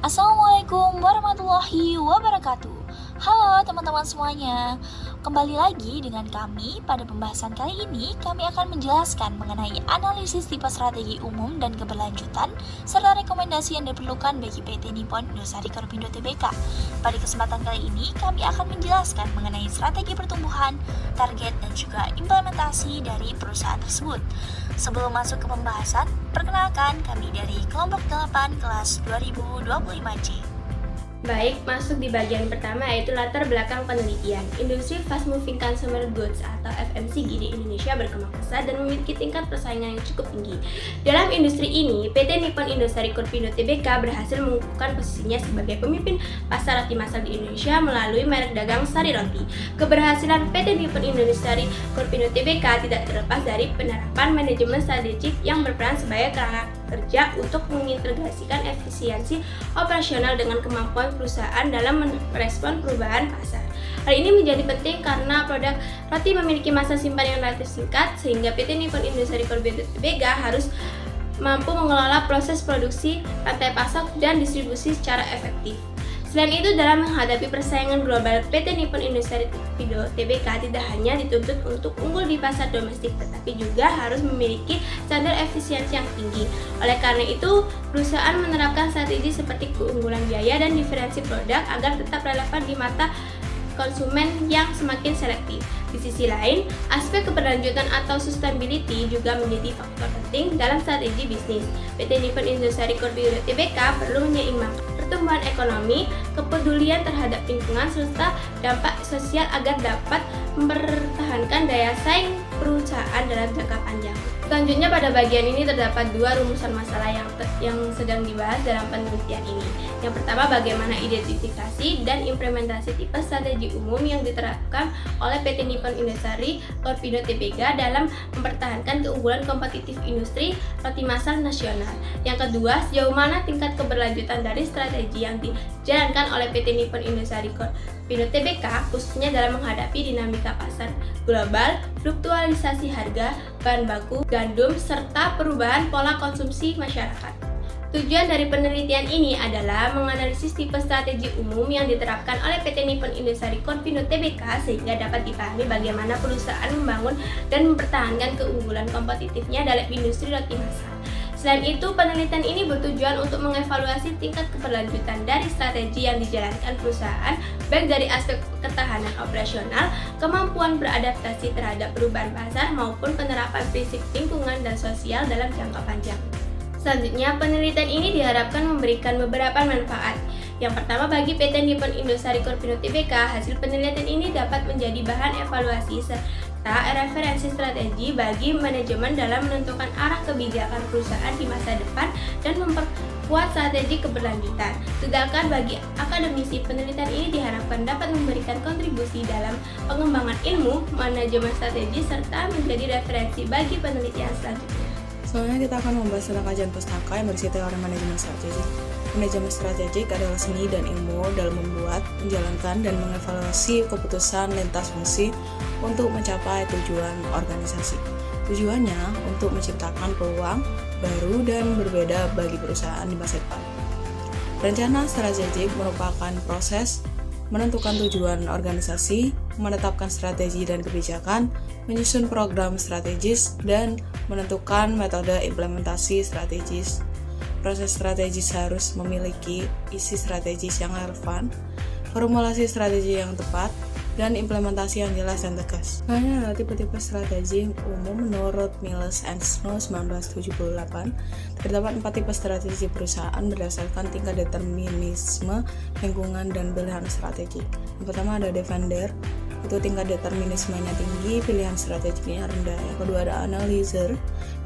Assalamualaikum warahmatullahi wabarakatuh. Halo teman-teman semuanya. Kembali lagi dengan kami. Pada pembahasan kali ini kami akan menjelaskan mengenai analisis tipe strategi umum dan keberlanjutan serta rekomendasi yang diperlukan bagi PT Nippon Indosari Korpindo Tbk. Pada kesempatan kali ini kami akan menjelaskan mengenai strategi pertumbuhan, target dan juga implementasi dari perusahaan tersebut. Sebelum masuk ke pembahasan, perkenalkan kami dari kelompok 8 kelas 2025C. Baik, masuk di bagian pertama yaitu latar belakang penelitian. Industri Fast Moving Consumer Goods atau FMCG di Indonesia berkembang pesat dan memiliki tingkat persaingan yang cukup tinggi. Dalam industri ini, PT Nippon Indosari Korpindo Tbk berhasil mengukuhkan posisinya sebagai pemimpin pasar roti massal di Indonesia melalui merek dagang Sari Roti. Keberhasilan PT Nippon Indosari Korpindo Tbk tidak terlepas dari penerapan manajemen strategik yang berperan sebagai kerangka kerja untuk mengintegrasikan efisiensi operasional dengan kemampuan perusahaan dalam merespon perubahan pasar. Hal ini menjadi penting karena produk roti memiliki masa simpan yang relatif singkat, sehingga PT Nippon Indosari Korpindo Tbk harus mampu mengelola proses produksi, rantai pasok, dan distribusi secara efektif. Selain itu, dalam menghadapi persaingan global, PT Nippon Indosari Korpindo Tbk tidak hanya dituntut untuk unggul di pasar domestik, tetapi juga harus memiliki standar efisiensi yang tinggi. Oleh karena itu, perusahaan menerapkan strategi seperti keunggulan biaya dan diferensi produk agar tetap relevan di mata konsumen yang semakin selektif. Di sisi lain, aspek keberlanjutan atau sustainability juga menjadi faktor penting dalam strategi bisnis. PT Nippon Indosari Korpindo Tbk perlu menyeimbangkan pertumbuhan ekonomi, kepedulian terhadap lingkungan, serta dampak sosial agar dapat mempertahankan daya saing perusahaan dalam jangka panjang. Selanjutnya, pada bagian ini terdapat dua rumusan masalah yang sedang dibahas dalam penelitian ini. Yang pertama, bagaimana identifikasi dan implementasi tipe strategi umum yang diterapkan oleh PT Nippon Indosari Korpindo Tbk dalam mempertahankan keunggulan kompetitif industri roti massal nasional. Yang kedua, sejauh mana tingkat keberlanjutan dari strategi yang dijalankan oleh PT Nippon Indosari Korpindo Tbk, khususnya dalam menghadapi dinamika pasar global, fluktualisasi harga bahan baku, gandum, serta perubahan pola konsumsi masyarakat. Tujuan dari penelitian ini adalah menganalisis tipe strategi umum yang diterapkan oleh PT Nippon Indosari Korpindo Tbk sehingga dapat dipahami bagaimana perusahaan membangun dan mempertahankan keunggulan kompetitifnya dalam industri roti massal. Selain itu, penelitian ini bertujuan untuk mengevaluasi tingkat keberlanjutan dari strategi yang dijalankan perusahaan, baik dari aspek ketahanan operasional, kemampuan beradaptasi terhadap perubahan pasar, maupun penerapan prinsip lingkungan dan sosial dalam jangka panjang. Selanjutnya, penelitian ini diharapkan memberikan beberapa manfaat. Yang pertama, bagi PT Nippon Indosari Korpindo Tbk, hasil penelitian ini dapat menjadi bahan evaluasi serta referensi strategi bagi manajemen dalam menentukan arah kebijakan perusahaan di masa depan dan memperkuat strategi keberlanjutan. Sedangkan bagi akademisi, penelitian ini diharapkan dapat memberikan kontribusi dalam pengembangan ilmu, manajemen strategi, serta menjadi referensi bagi penelitian selanjutnya. Selanjutnya kita akan membahas tentang kajian pustaka yang berisi teori manajemen strategik. Manajemen strategik adalah seni dan ilmu dalam membuat, menjalankan, dan mengevaluasi keputusan lintas fungsi untuk mencapai tujuan organisasi. Tujuannya untuk menciptakan peluang baru dan berbeda bagi perusahaan di masa depan. Rencana strategik merupakan proses menentukan tujuan organisasi, menetapkan strategi dan kebijakan, menyusun program strategis, dan menentukan metode implementasi strategis. Proses strategis harus memiliki isi strategis yang relevan, formulasi strategi yang tepat, dan implementasi yang jelas dan tegas. Hanya adalah tipe-tipe strategi umum menurut Miles and Snow 1978. Terdapat 4 tipe strategi perusahaan berdasarkan tingkat determinisme lingkungan dan pilihan strategi. Yang pertama ada defender, itu tingkat determinismenya tinggi, pilihan strateginya rendah. Yang kedua ada analyzer,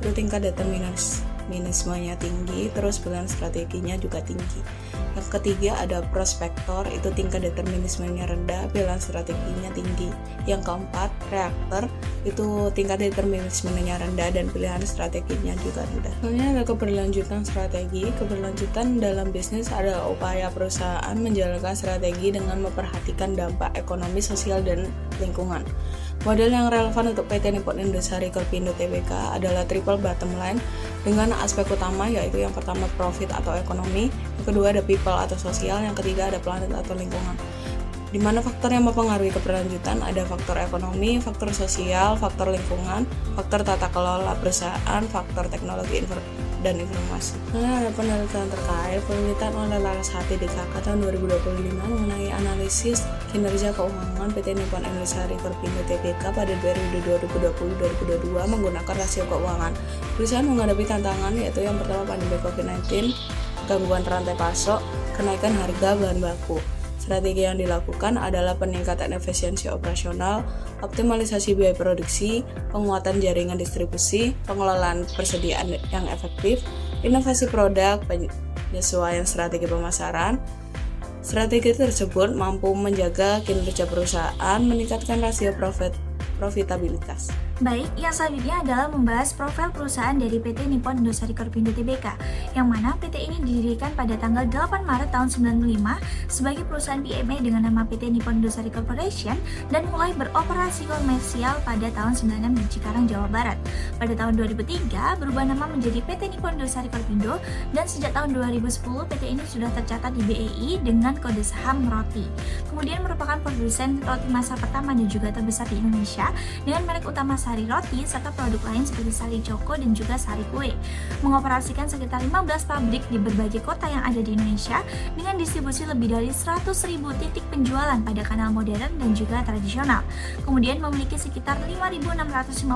itu tingkat determinismenya tinggi, terus pilihan strateginya juga tinggi. Yang ketiga ada prospektor, itu tingkat determinismenya rendah, pilihan strateginya tinggi. Yang keempat reaktor, itu tingkat determinismenya rendah dan pilihan strateginya juga rendah. Selanjutnya ada keberlanjutan strategi. Keberlanjutan dalam bisnis adalah upaya perusahaan menjalankan strategi dengan memperhatikan dampak ekonomi, sosial, dan lingkungan. Model yang relevan untuk PT Nippon Indosari Korpindo Tbk adalah triple bottom line, dengan aspek utama yaitu yang pertama profit atau ekonomi, yang kedua ada people atau sosial, yang ketiga ada planet atau lingkungan. Di mana faktor yang mempengaruhi keberlanjutan ada faktor ekonomi, faktor sosial, faktor lingkungan, faktor tata kelola perusahaan, faktor teknologi dan informasi. Nah, ada penelitian terkait penelitian oleh Larasati DKK tahun 2025 mengenai analisis kinerja keuangan PT Nippon Indonesia Corpindo Tbk pada periode 2020-2022 menggunakan rasio keuangan. Perusahaan menghadapi tantangan yaitu yang pertama pandemi COVID-19, gangguan rantai pasok, kenaikan harga bahan baku. Strategi yang dilakukan adalah peningkatan efisiensi operasional, optimalisasi biaya produksi, penguatan jaringan distribusi, pengelolaan persediaan yang efektif, inovasi produk, penyesuaian strategi pemasaran. Strategi tersebut mampu menjaga kinerja perusahaan, meningkatkan rasio profitabilitas. Baik, yang selanjutnya adalah membahas profil perusahaan dari PT Nippon Indosari Corpindo Tbk, yang mana PT ini didirikan pada tanggal 8 Maret tahun 95 sebagai perusahaan PME dengan nama PT Nippon Indosari Corporation dan mulai beroperasi komersial pada tahun 96 di Cikarang, Jawa Barat. Pada tahun 2003 berubah nama menjadi PT Nippon Indosari Corpindo dan sejak tahun 2010 PT ini sudah tercatat di BEI dengan kode saham ROTI. Kemudian merupakan produsen roti masa pertama dan juga terbesar di Indonesia dengan merek utama Sari Roti serta produk lain seperti Sari Choco dan juga Sari Kue. Mengoperasikan sekitar 15 pabrik di berbagai kota yang ada di Indonesia dengan distribusi lebih dari 100.000 titik penjualan pada kanal modern dan juga tradisional. Kemudian memiliki sekitar 5.656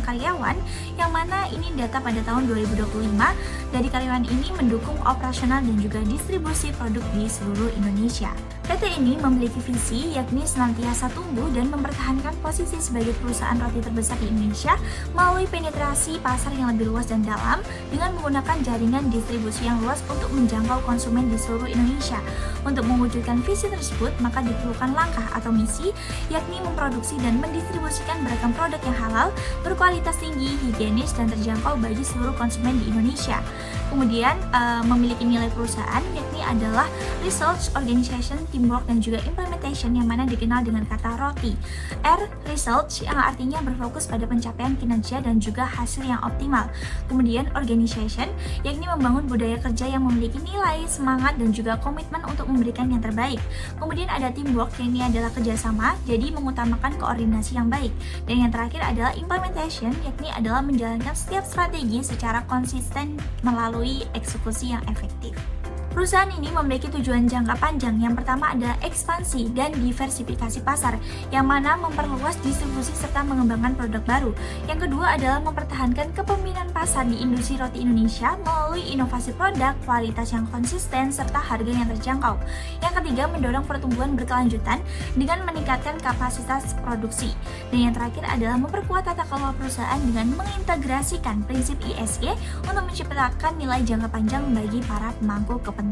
karyawan, yang mana ini data pada tahun 2025. Dari karyawan ini mendukung operasional dan juga distribusi produk di seluruh Indonesia. PT ini memiliki visi yakni senantiasa tumbuh dan mempertahankan posisi sebagai perusahaan roti terbesar di Indonesia melalui penetrasi pasar yang lebih luas dan dalam dengan menggunakan jaringan distribusi yang luas untuk menjangkau konsumen di seluruh Indonesia. Untuk mewujudkan visi tersebut, maka diperlukan langkah atau misi yakni memproduksi dan mendistribusikan beragam produk yang halal, berkualitas tinggi, higienis, dan terjangkau bagi seluruh konsumen di Indonesia. Kemudian memiliki nilai perusahaan yakni adalah Research, Organization, Teamwork, dan juga Implementation yang mana dikenal dengan kata ROTI. R, Research yang artinya berfokus pada pencapaian kinerja dan juga hasil yang optimal. Kemudian Organization yakni membangun budaya kerja yang memiliki nilai, semangat, dan juga komitmen untuk memberikan yang terbaik. Kemudian ada Teamwork yang ini adalah kerjasama, jadi mengutamakan koordinasi yang baik. Dan yang terakhir adalah Implementation yakni adalah menjalankan setiap strategi secara konsisten melalui eksekusi yang efektif. Perusahaan ini memiliki tujuan jangka panjang. Yang pertama adalah ekspansi dan diversifikasi pasar, yang mana memperluas distribusi serta mengembangkan produk baru. Yang kedua adalah mempertahankan kepemimpinan pasar di industri roti Indonesia melalui inovasi produk, kualitas yang konsisten, serta harga yang terjangkau. Yang ketiga, mendorong pertumbuhan berkelanjutan dengan meningkatkan kapasitas produksi. Dan yang terakhir adalah memperkuat tata kelola perusahaan dengan mengintegrasikan prinsip ESG untuk menciptakan nilai jangka panjang bagi para pemangku kepentingan.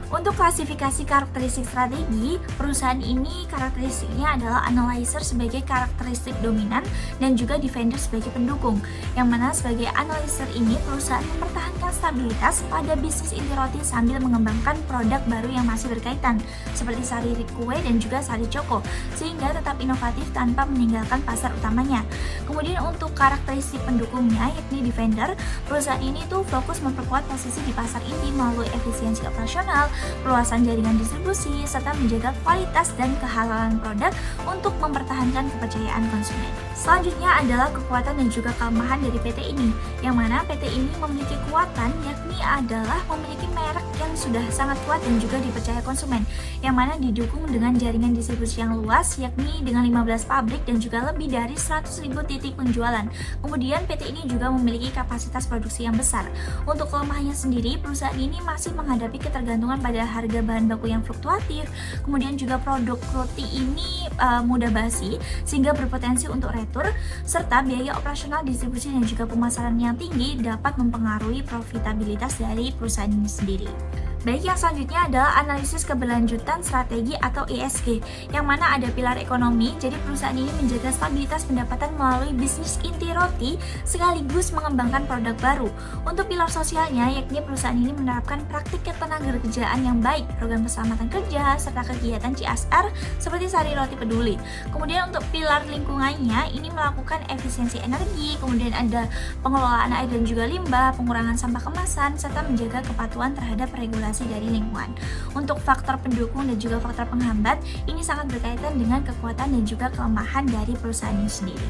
Untuk klasifikasi karakteristik strategi, perusahaan ini karakteristiknya adalah analyzer sebagai karakteristik dominan dan juga defender sebagai pendukung. Yang mana sebagai analyzer ini, perusahaan mempertahankan stabilitas pada bisnis inti roti sambil mengembangkan produk baru yang masih berkaitan, seperti Sari Kue dan juga Sari Choco, sehingga tetap inovatif tanpa meninggalkan pasar utamanya. Kemudian untuk karakteristik pendukungnya, yakni defender, perusahaan ini tuh fokus memperkuat posisi di pasar inti melalui efisiensi operasional, perluasan jaringan distribusi, serta menjaga kualitas dan kehalalan produk untuk mempertahankan kepercayaan konsumen. Selanjutnya adalah kekuatan dan juga kelemahan dari PT ini, yang mana PT ini memiliki kekuatan yakni adalah memiliki merek yang sudah sangat kuat dan juga dipercaya konsumen, yang mana didukung dengan jaringan distribusi yang luas yakni dengan 15 pabrik dan juga lebih dari 100.000 titik penjualan. Kemudian PT ini juga memiliki kapasitas produksi yang besar. Untuk kelemahannya sendiri, perusahaan ini masih menghadapi ketergantungan pada harga bahan baku yang fluktuatif, kemudian juga produk roti ini mudah basi sehingga berpotensi untuk retur, serta biaya operasional distribusi dan juga pemasaran yang tinggi dapat mempengaruhi profitabilitas dari perusahaan ini sendiri. Baik, yang selanjutnya adalah analisis keberlanjutan strategi atau ESG, yang mana ada pilar ekonomi. Jadi perusahaan ini menjaga stabilitas pendapatan melalui bisnis inti roti sekaligus mengembangkan produk baru. Untuk pilar sosialnya, yakni perusahaan ini menerapkan praktik ketenagakerjaan yang baik, program keselamatan kerja, serta kegiatan CSR seperti Sari Roti Peduli. Kemudian untuk pilar lingkungannya, ini melakukan efisiensi energi, kemudian ada pengelolaan air dan juga limbah, pengurangan sampah kemasan, serta menjaga kepatuhan terhadap regulasi dari lingkungan. Untuk faktor pendukung dan juga faktor penghambat, ini sangat berkaitan dengan kekuatan dan juga kelemahan dari perusahaan ini sendiri.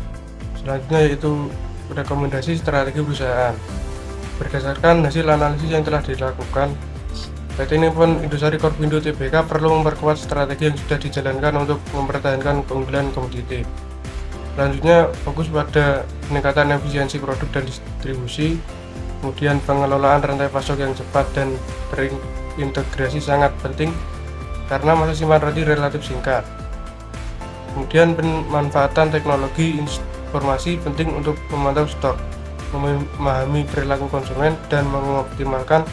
Selanjutnya yaitu rekomendasi strategi perusahaan. Berdasarkan hasil analisis yang telah dilakukan, PT Nippon Indosari Korvindo Tbk perlu memperkuat strategi yang sudah dijalankan untuk mempertahankan keunggulan kompetitif. Selanjutnya fokus pada peningkatan efisiensi produk dan distribusi. Kemudian pengelolaan rantai pasok yang cepat dan terintegrasi sangat penting karena masa simpan roti relatif singkat. Kemudian pemanfaatan teknologi informasi penting untuk memantau stok, memahami perilaku konsumen, dan mengoptimalkan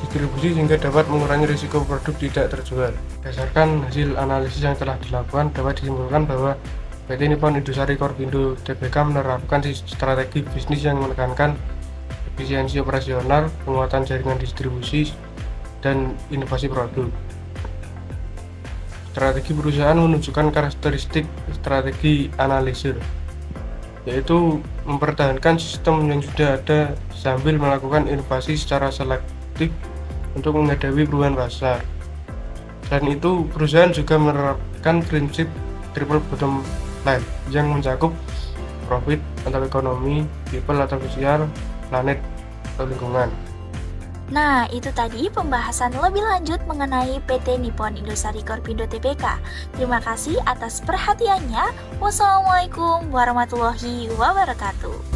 distribusi sehingga dapat mengurangi risiko produk tidak terjual. Berdasarkan hasil analisis yang telah dilakukan, dapat disimpulkan bahwa PT Nippon Indosari Korvindo Tbk menerapkan strategi bisnis yang menekankan efisiensi operasional, penguatan jaringan distribusi, dan inovasi produk. Strategi perusahaan menunjukkan karakteristik strategi analisir, yaitu mempertahankan sistem yang sudah ada sambil melakukan inovasi secara selektif untuk menghadapi perubahan pasar. Selain itu, perusahaan juga menerapkan prinsip triple bottom line yang mencakup profit atau ekonomi, people atau sosial, planet atau lingkungan. Nah, itu tadi pembahasan lebih lanjut mengenai PT Nippon Indosari Korvindo Tbk. Terima kasih atas perhatiannya. Wassalamualaikum warahmatullahi wabarakatuh.